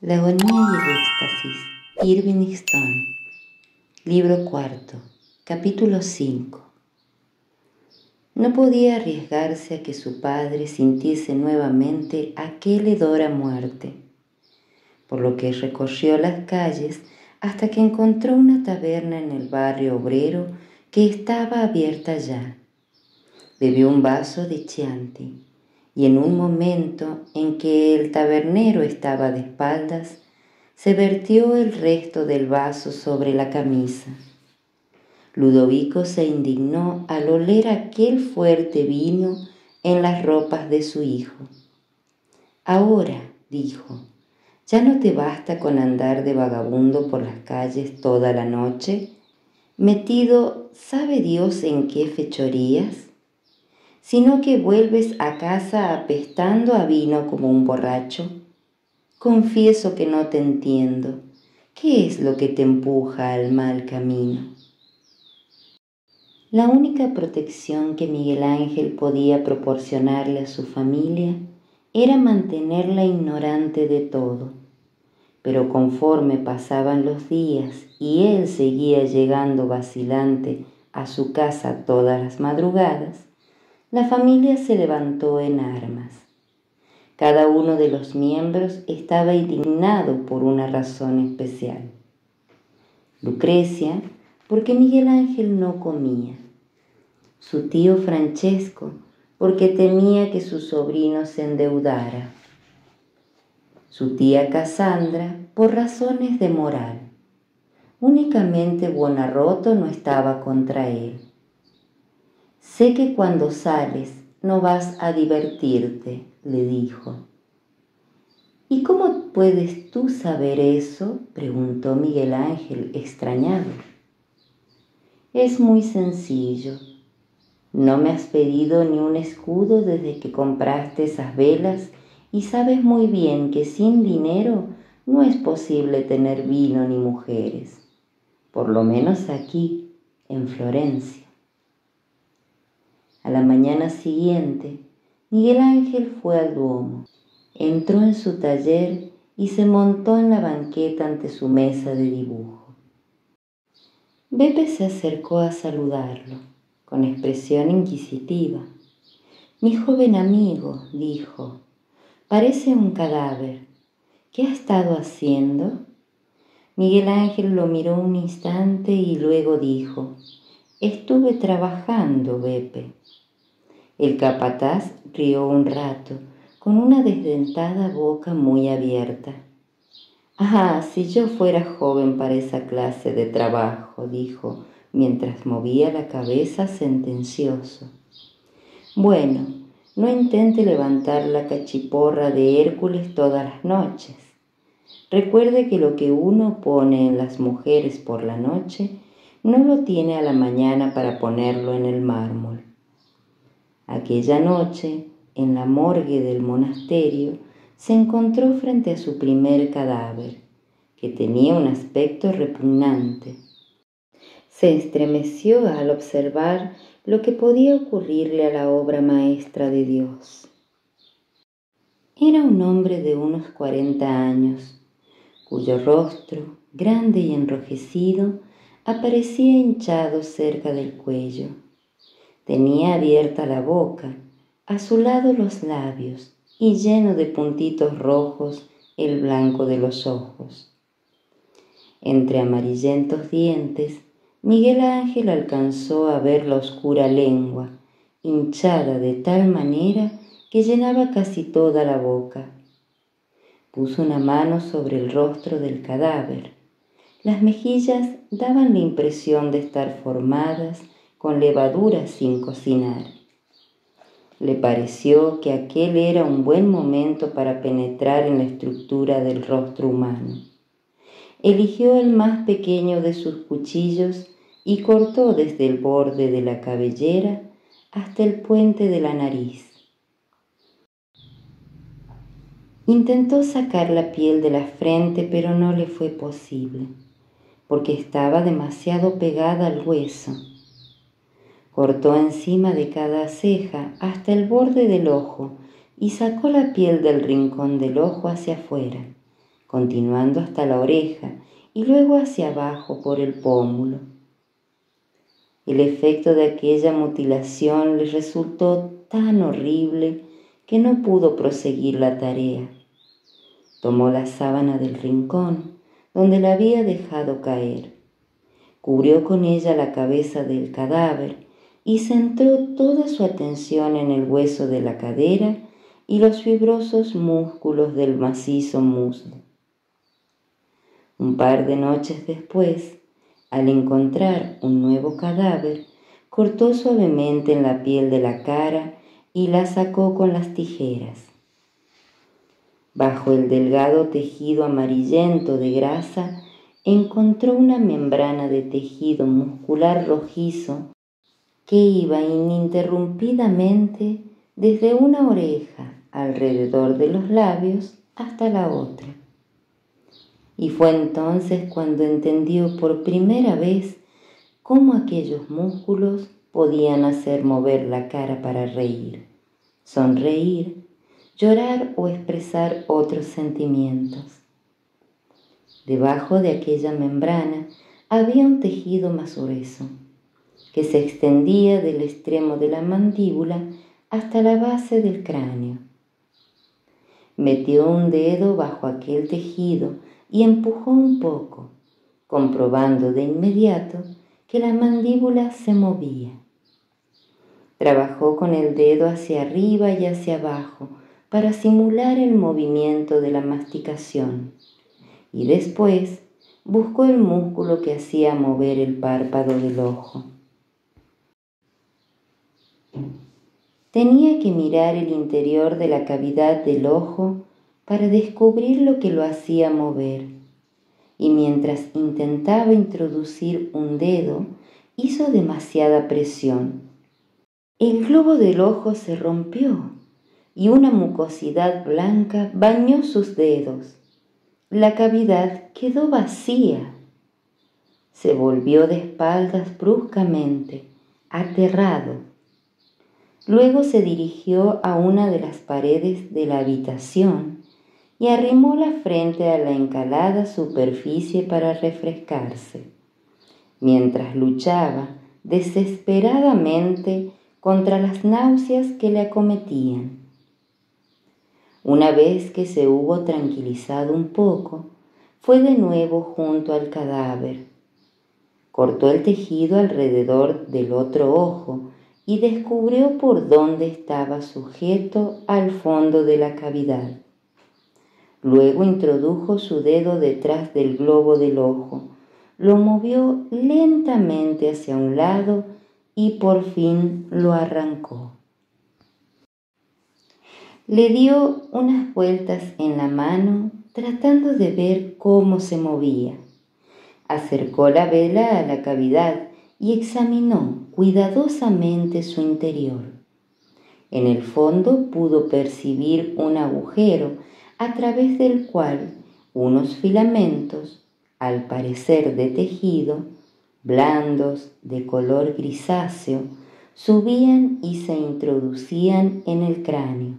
La agonía y el éxtasis, Irving Stone. Libro cuarto, capítulo 5. No podía arriesgarse a que su padre sintiese nuevamente aquel hedor a muerte, por lo que recorrió las calles hasta que encontró una taberna en el barrio obrero que estaba abierta ya. Bebió un vaso de Chianti, y en un momento en que el tabernero estaba de espaldas, se vertió el resto del vaso sobre la camisa. Ludovico se indignó al oler aquel fuerte vino en las ropas de su hijo. «Ahora», dijo, «¿ya no te basta con andar de vagabundo por las calles toda la noche, metido sabe Dios en qué fechorías? Sino que vuelves a casa apestando a vino como un borracho? Confieso que no te entiendo. ¿Qué es lo que te empuja al mal camino?» La única protección que Miguel Ángel podía proporcionarle a su familia era mantenerla ignorante de todo. Pero conforme pasaban los días y él seguía llegando vacilante a su casa todas las madrugadas, la familia se levantó en armas. Cada uno de los miembros estaba indignado por una razón especial. Lucrecia, porque Miguel Ángel no comía. Su tío Francesco, porque temía que su sobrino se endeudara. Su tía Cassandra, por razones de moral. Únicamente Buonarrota no estaba contra él. «Sé que cuando sales no vas a divertirte», le dijo. «¿Y cómo puedes tú saber eso?», preguntó Miguel Ángel, extrañado. «Es muy sencillo. No me has pedido ni un escudo desde que compraste esas velas y sabes muy bien que sin dinero no es posible tener vino ni mujeres, por lo menos aquí, en Florencia». A la mañana siguiente, Miguel Ángel fue al Duomo, entró en su taller y se montó en la banqueta ante su mesa de dibujo. Beppe se acercó a saludarlo, con expresión inquisitiva. «Mi joven amigo», dijo, «parece un cadáver. ¿Qué ha estado haciendo?» Miguel Ángel lo miró un instante y luego dijo, «Estuve trabajando, Beppe». El capataz rió un rato, con una desdentada boca muy abierta. «Ah, si yo fuera joven para esa clase de trabajo», dijo, mientras movía la cabeza sentencioso. «Bueno, no intente levantar la cachiporra de Hércules todas las noches. Recuerde que lo que uno pone en las mujeres por la noche no lo tiene a la mañana para ponerlo en el mármol». Aquella noche, en la morgue del monasterio, se encontró frente a su primer cadáver, que tenía un aspecto repugnante. Se estremeció al observar lo que podía ocurrirle a la obra maestra de Dios. Era un hombre de unos 40 años, cuyo rostro, grande y enrojecido, aparecía hinchado cerca del cuello. Tenía abierta la boca, a su lado los labios y lleno de puntitos rojos el blanco de los ojos. Entre amarillentos dientes, Miguel Ángel alcanzó a ver la oscura lengua, hinchada de tal manera que llenaba casi toda la boca. Puso una mano sobre el rostro del cadáver. Las mejillas daban la impresión de estar formadas con levadura sin cocinar. Le pareció que aquel era un buen momento para penetrar en la estructura del rostro humano. Eligió el más pequeño de sus cuchillos y cortó desde el borde de la cabellera hasta el puente de la nariz. Intentó sacar la piel de la frente, pero no le fue posible, porque estaba demasiado pegada al hueso. Cortó encima de cada ceja hasta el borde del ojo y sacó la piel del rincón del ojo hacia afuera, continuando hasta la oreja y luego hacia abajo por el pómulo. El efecto de aquella mutilación le resultó tan horrible que no pudo proseguir la tarea. Tomó la sábana del rincón donde la había dejado caer, cubrió con ella la cabeza del cadáver y centró toda su atención en el hueso de la cadera y los fibrosos músculos del macizo muslo. Un par de noches después, al encontrar un nuevo cadáver, cortó suavemente en la piel de la cara y la sacó con las tijeras. Bajo el delgado tejido amarillento de grasa, encontró una membrana de tejido muscular rojizo que iba ininterrumpidamente desde una oreja alrededor de los labios hasta la otra. Y fue entonces cuando entendió por primera vez cómo aquellos músculos podían hacer mover la cara para reír, sonreír, llorar o expresar otros sentimientos. Debajo de aquella membrana había un tejido más grueso, que se extendía del extremo de la mandíbula hasta la base del cráneo. Metió un dedo bajo aquel tejido y empujó un poco, comprobando de inmediato que la mandíbula se movía. Trabajó con el dedo hacia arriba y hacia abajo para simular el movimiento de la masticación y después buscó el músculo que hacía mover el párpado del ojo. Tenía que mirar el interior de la cavidad del ojo para descubrir lo que lo hacía mover, y mientras intentaba introducir un dedo, hizo demasiada presión. El globo del ojo se rompió y una mucosidad blanca bañó sus dedos. La cavidad quedó vacía. Se volvió de espaldas bruscamente, aterrado. Luego se dirigió a una de las paredes de la habitación y arrimó la frente a la encalada superficie para refrescarse, mientras luchaba desesperadamente contra las náuseas que le acometían. Una vez que se hubo tranquilizado un poco, fue de nuevo junto al cadáver. Cortó el tejido alrededor del otro ojo y descubrió por dónde estaba sujeto al fondo de la cavidad. Luego introdujo su dedo detrás del globo del ojo, lo movió lentamente hacia un lado y por fin lo arrancó. Le dio unas vueltas en la mano tratando de ver cómo se movía. Acercó la vela a la cavidad y examinó cuidadosamente su interior. En el fondo pudo percibir un agujero a través del cual unos filamentos, al parecer de tejido, blandos, de color grisáceo, subían y se introducían en el cráneo.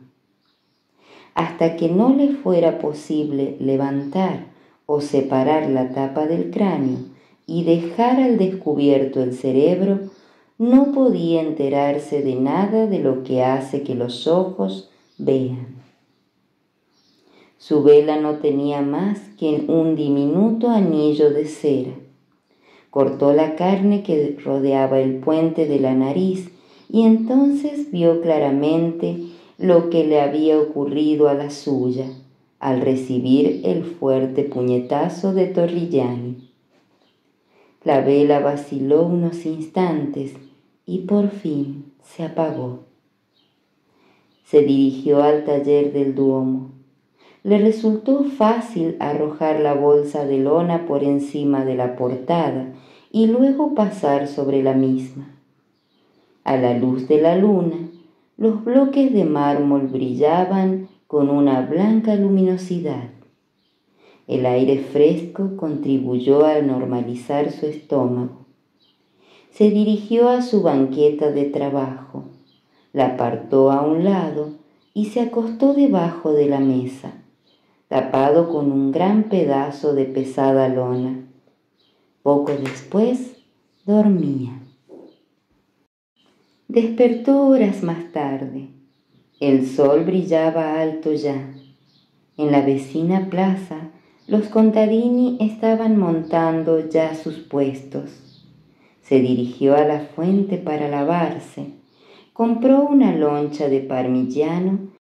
Hasta que no le fuera posible levantar o separar la tapa del cráneo y dejar al descubierto el cerebro, no podía enterarse de nada de lo que hace que los ojos vean. Su vela no tenía más que un diminuto anillo de cera. Cortó la carne que rodeaba el puente de la nariz y entonces vio claramente lo que le había ocurrido a la suya al recibir el fuerte puñetazo de Torrigiani. La vela vaciló unos instantes y por fin se apagó. Se dirigió al taller del Duomo. Le resultó fácil arrojar la bolsa de lona por encima de la portada y luego pasar sobre la misma. A la luz de la luna, los bloques de mármol brillaban con una blanca luminosidad. El aire fresco contribuyó a normalizar su estómago. Se dirigió a su banqueta de trabajo, la apartó a un lado y se acostó debajo de la mesa, tapado con un gran pedazo de pesada lona. Poco después, dormía. Despertó horas más tarde. El sol brillaba alto ya. En la vecina plaza, los contadini estaban montando ya sus puestos. Se dirigió a la fuente para lavarse. Compró una loncha de parmigiano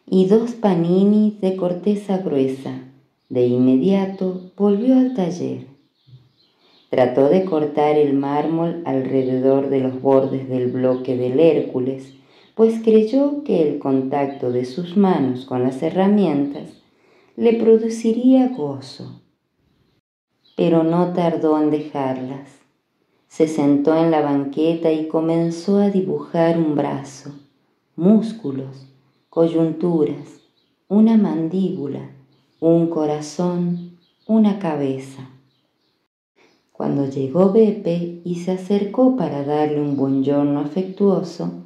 y 2 paninis de corteza gruesa. De inmediato volvió al taller. Trató de cortar el mármol alrededor de los bordes del bloque del Hércules, pues creyó que el contacto de sus manos con las herramientas le produciría gozo. Pero no tardó en dejarlas. Se sentó en la banqueta y comenzó a dibujar un brazo, músculos, coyunturas, una mandíbula, un corazón, una cabeza. Cuando llegó Beppe y se acercó para darle un buongiorno afectuoso,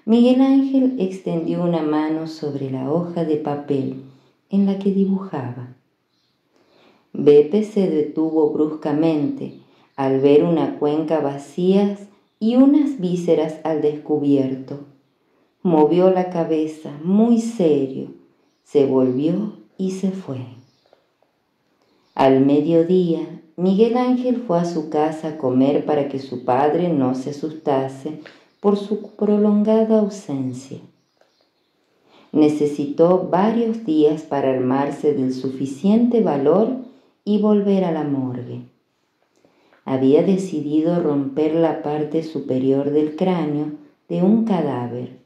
Miguel Ángel extendió una mano sobre la hoja de papel en la que dibujaba. Beppe se detuvo bruscamente al ver una cuenca vacía y unas vísceras al descubierto. Movió la cabeza muy serio, se volvió y se fue. Al mediodía, Miguel Ángel fue a su casa a comer para que su padre no se asustase por su prolongada ausencia. Necesitó varios días para armarse del suficiente valor y volver a la morgue. Había decidido romper la parte superior del cráneo de un cadáver.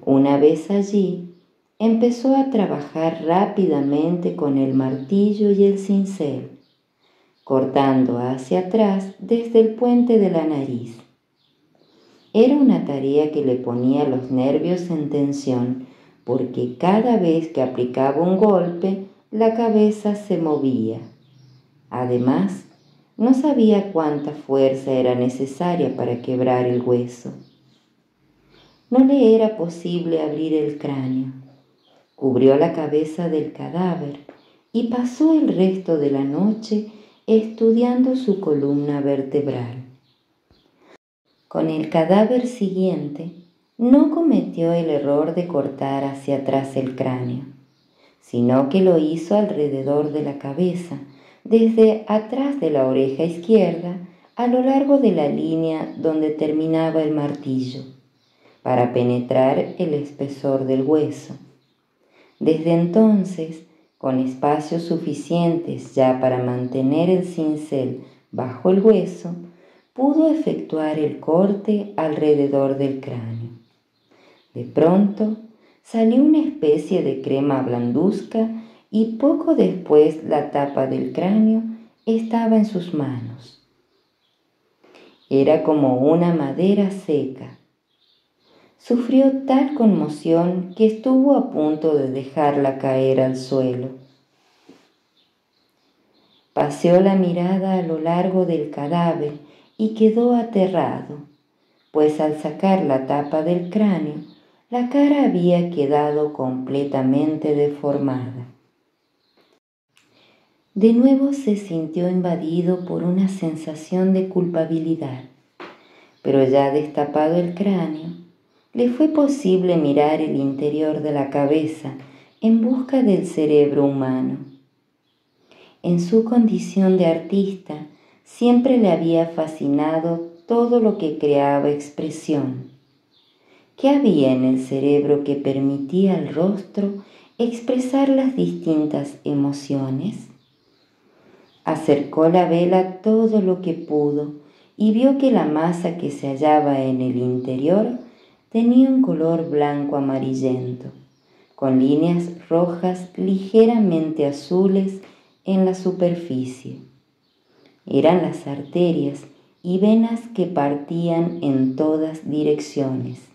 Una vez allí, empezó a trabajar rápidamente con el martillo y el cincel, cortando hacia atrás desde el puente de la nariz. Era una tarea que le ponía los nervios en tensión, porque cada vez que aplicaba un golpe, la cabeza se movía. Además, no sabía cuánta fuerza era necesaria para quebrar el hueso. No le era posible abrir el cráneo. Cubrió la cabeza del cadáver y pasó el resto de la noche estudiando su columna vertebral. Con el cadáver siguiente, no cometió el error de cortar hacia atrás el cráneo, sino que lo hizo alrededor de la cabeza, desde atrás de la oreja izquierda a lo largo de la línea donde terminaba el martillo, para penetrar el espesor del hueso. Desde entonces, con espacios suficientes ya para mantener el cincel bajo el hueso, pudo efectuar el corte alrededor del cráneo. De pronto, salió una especie de crema blancuzca y poco después la tapa del cráneo estaba en sus manos. Era como una madera seca. Sufrió tal conmoción que estuvo a punto de dejarla caer al suelo. Paseó la mirada a lo largo del cadáver y quedó aterrado, pues al sacar la tapa del cráneo, la cara había quedado completamente deformada. De nuevo se sintió invadido por una sensación de culpabilidad, pero ya destapado el cráneo, le fue posible mirar el interior de la cabeza en busca del cerebro humano. En su condición de artista, siempre le había fascinado todo lo que creaba expresión. ¿Qué había en el cerebro que permitía al rostro expresar las distintas emociones? Acercó la vela todo lo que pudo y vio que la masa que se hallaba en el interior tenía un color blanco amarillento, con líneas rojas ligeramente azules en la superficie. Eran las arterias y venas que partían en todas direcciones.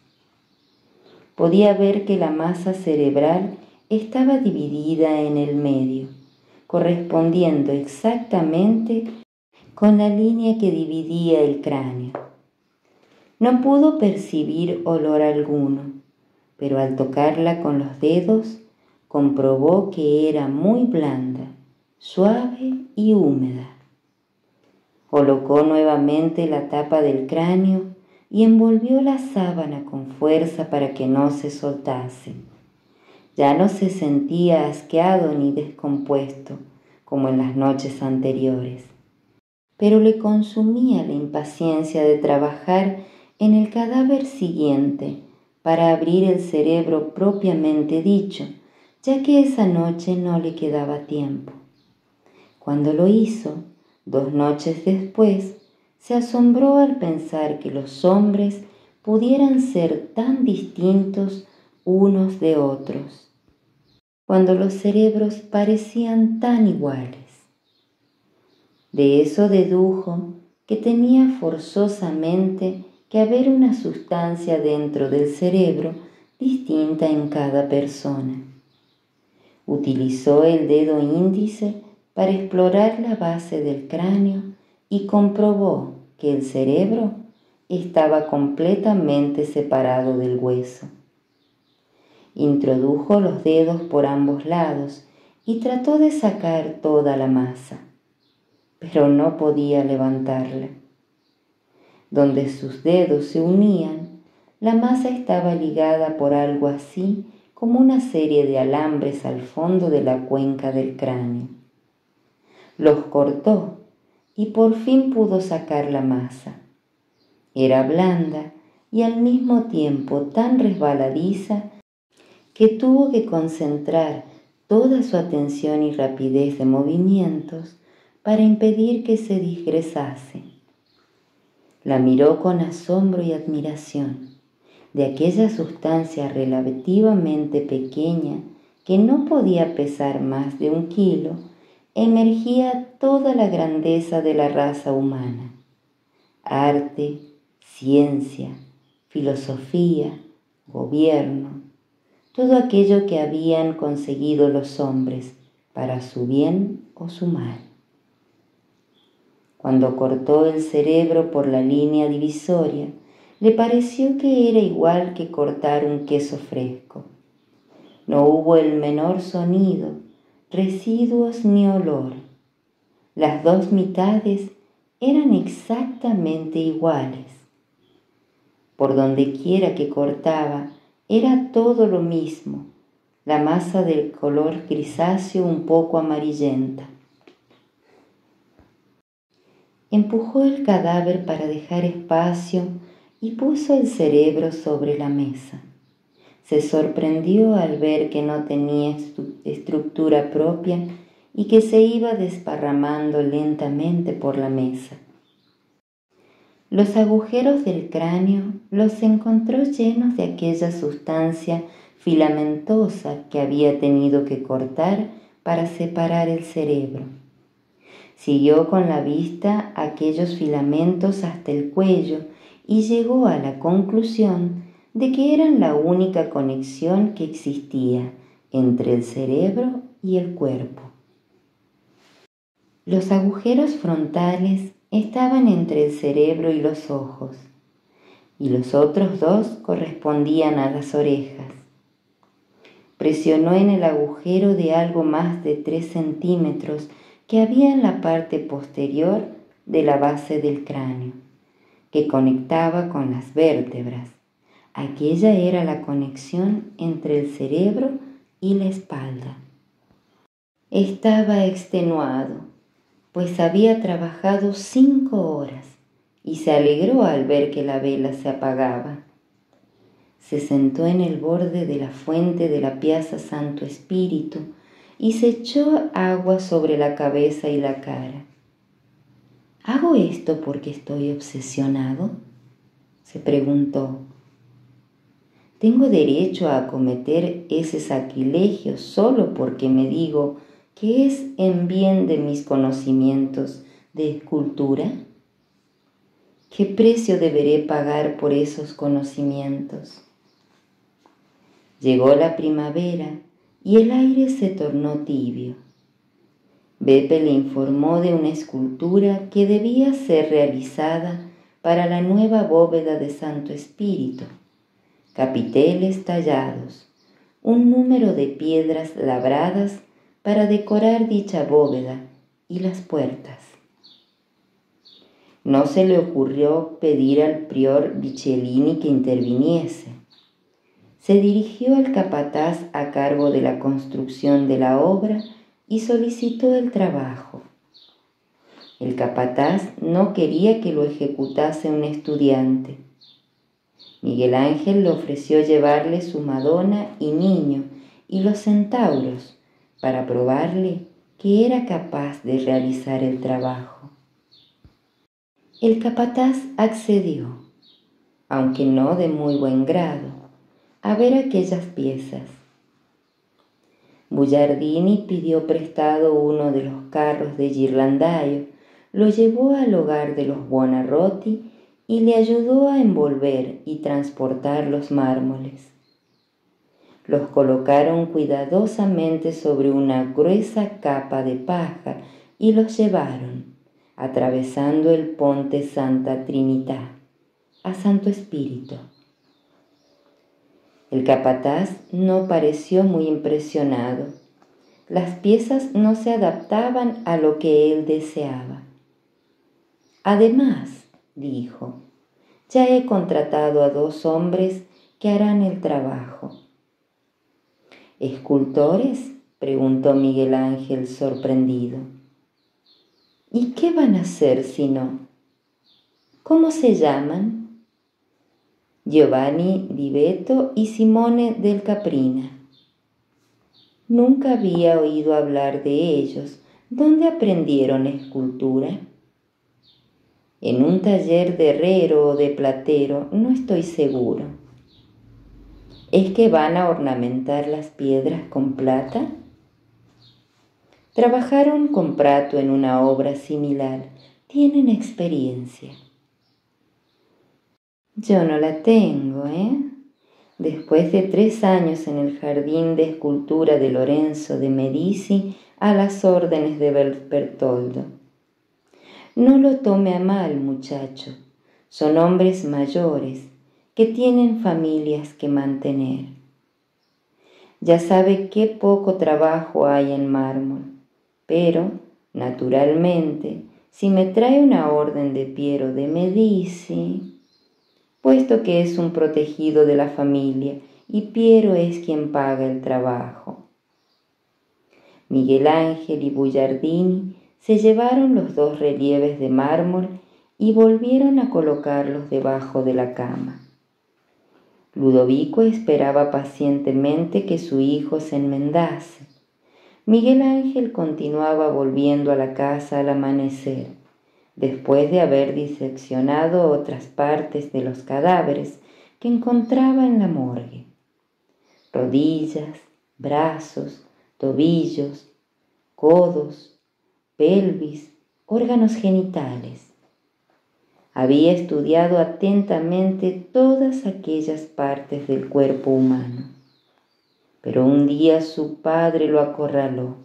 Podía ver que la masa cerebral estaba dividida en el medio, correspondiendo exactamente con la línea que dividía el cráneo. No pudo percibir olor alguno, pero al tocarla con los dedos comprobó que era muy blanda, suave y húmeda. Colocó nuevamente la tapa del cráneo y envolvió la sábana con fuerza para que no se soltase. Ya no se sentía asqueado ni descompuesto como en las noches anteriores, pero le consumía la impaciencia de trabajar en el cadáver siguiente para abrir el cerebro propiamente dicho, ya que esa noche no le quedaba tiempo. Cuando lo hizo, 2 noches después, se asombró al pensar que los hombres pudieran ser tan distintos unos de otros, cuando los cerebros parecían tan iguales. De eso dedujo que tenía forzosamente que haber una sustancia dentro del cerebro distinta en cada persona. Utilizó el dedo índice para explorar la base del cráneo y comprobó que el cerebro estaba completamente separado del hueso. Introdujo los dedos por ambos lados y trató de sacar toda la masa, pero no podía levantarla. Donde sus dedos se unían, la masa estaba ligada por algo así como una serie de alambres al fondo de la cuenca del cráneo. Los cortó y por fin pudo sacar la masa. Era blanda y al mismo tiempo tan resbaladiza que tuvo que concentrar toda su atención y rapidez de movimientos para impedir que se disgregase. La miró con asombro y admiración. De aquella sustancia relativamente pequeña que no podía pesar más de 1 kilo, emergía toda la grandeza de la raza humana. Arte, ciencia, filosofía, gobierno, todo aquello que habían conseguido los hombres para su bien o su mal. Cuando cortó el cerebro por la línea divisoria, le pareció que era igual que cortar un queso fresco. No hubo el menor sonido, residuos ni olor. Las 2 mitades eran exactamente iguales. Por donde quiera que cortaba, era todo lo mismo, la masa del color grisáceo un poco amarillenta. Empujó el cadáver para dejar espacio y puso el cerebro sobre la mesa. Se sorprendió al ver que no tenía estructura propia y que se iba desparramando lentamente por la mesa. Los agujeros del cráneo los encontró llenos de aquella sustancia filamentosa que había tenido que cortar para separar el cerebro. Siguió con la vista aquellos filamentos hasta el cuello y llegó a la conclusión de que eran la única conexión que existía entre el cerebro y el cuerpo. Los agujeros frontales estaban entre el cerebro y los ojos, y los otros 2 correspondían a las orejas. Presionó en el agujero de algo más de 3 centímetros que había en la parte posterior de la base del cráneo, que conectaba con las vértebras. Aquella era la conexión entre el cerebro y la espalda. Estaba extenuado, pues había trabajado 5 horas y se alegró al ver que la vela se apagaba. Se sentó en el borde de la fuente de la Piazza Santo Espíritu y se echó agua sobre la cabeza y la cara. ¿Hago esto porque estoy obsesionado?, se preguntó. ¿Tengo derecho a cometer ese sacrilegio solo porque me digo que es en bien de mis conocimientos de escultura? ¿Qué precio deberé pagar por esos conocimientos? Llegó la primavera y el aire se tornó tibio. Beppe le informó de una escultura que debía ser realizada para la nueva bóveda de Santo Espíritu. Capiteles tallados, un número de piedras labradas para decorar dicha bóveda y las puertas. No se le ocurrió pedir al prior Bicellini que interviniese. Se dirigió al capataz a cargo de la construcción de la obra y solicitó el trabajo. El capataz no quería que lo ejecutase un estudiante. Miguel Ángel le ofreció llevarle su Madonna y niño y los centauros para probarle que era capaz de realizar el trabajo. El capataz accedió, aunque no de muy buen grado, a ver aquellas piezas. Bugiardini pidió prestado uno de los carros de Ghirlandaio, lo llevó al hogar de los Buonarroti y le ayudó a envolver y transportar los mármoles. Los colocaron cuidadosamente sobre una gruesa capa de paja y los llevaron, atravesando el ponte Santa Trinità, a Santo Espíritu. El capataz no pareció muy impresionado. Las piezas no se adaptaban a lo que él deseaba. Además, dijo, ya he contratado a 2 hombres que harán el trabajo. ¿Escultores?, preguntó Miguel Ángel sorprendido. ¿Y qué van a hacer si no? ¿Cómo se llaman? Giovanni di Beto y Simone del Caprina. Nunca había oído hablar de ellos. ¿Dónde aprendieron escultura? En un taller de herrero o de platero, no estoy seguro. ¿Es que van a ornamentar las piedras con plata? Trabajaron con Prato en una obra similar. Tienen experiencia. Yo no la tengo, Después de 3 años en el jardín de escultura de Lorenzo de Medici a las órdenes de Bertoldo. No lo tome a mal, muchacho. Son hombres mayores que tienen familias que mantener. Ya sabe qué poco trabajo hay en mármol, pero, naturalmente, si me trae una orden de Piero de Medici, puesto que es un protegido de la familia y Piero es quien paga el trabajo. Miguel Ángel y Bugiardini se llevaron los 2 relieves de mármol y volvieron a colocarlos debajo de la cama. Ludovico esperaba pacientemente que su hijo se enmendase. Miguel Ángel continuaba volviendo a la casa al amanecer, después de haber diseccionado otras partes de los cadáveres que encontraba en la morgue. Rodillas, brazos, tobillos, codos, pelvis, órganos genitales. Había estudiado atentamente todas aquellas partes del cuerpo humano, pero un día su padre lo acorraló.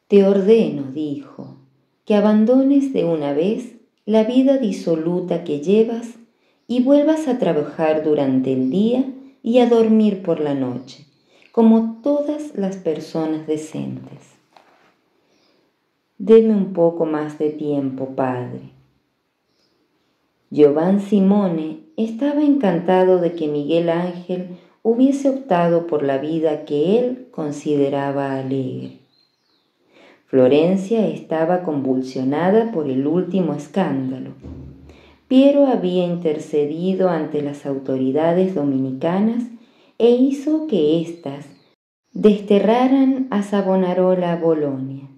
Te ordeno, dijo, que abandones de una vez la vida disoluta que llevas y vuelvas a trabajar durante el día y a dormir por la noche, como todas las personas decentes. Deme un poco más de tiempo, padre. Giovan Simone estaba encantado de que Miguel Ángel hubiese optado por la vida que él consideraba alegre. Florencia estaba convulsionada por el último escándalo. Piero había intercedido ante las autoridades dominicanas e hizo que éstas desterraran a Savonarola a Bolonia.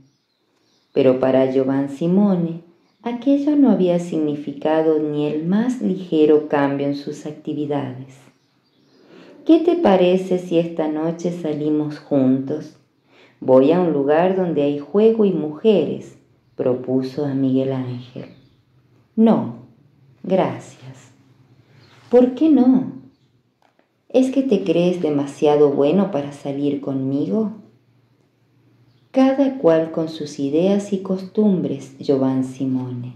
Pero para Giovan Simone, aquello no había significado ni el más ligero cambio en sus actividades. ¿Qué te parece si esta noche salimos juntos? Voy a un lugar donde hay juego y mujeres, propuso a Miguel Ángel. No, gracias. ¿Por qué no? ¿Es que te crees demasiado bueno para salir conmigo? Cada cual con sus ideas y costumbres, Giovan Simone.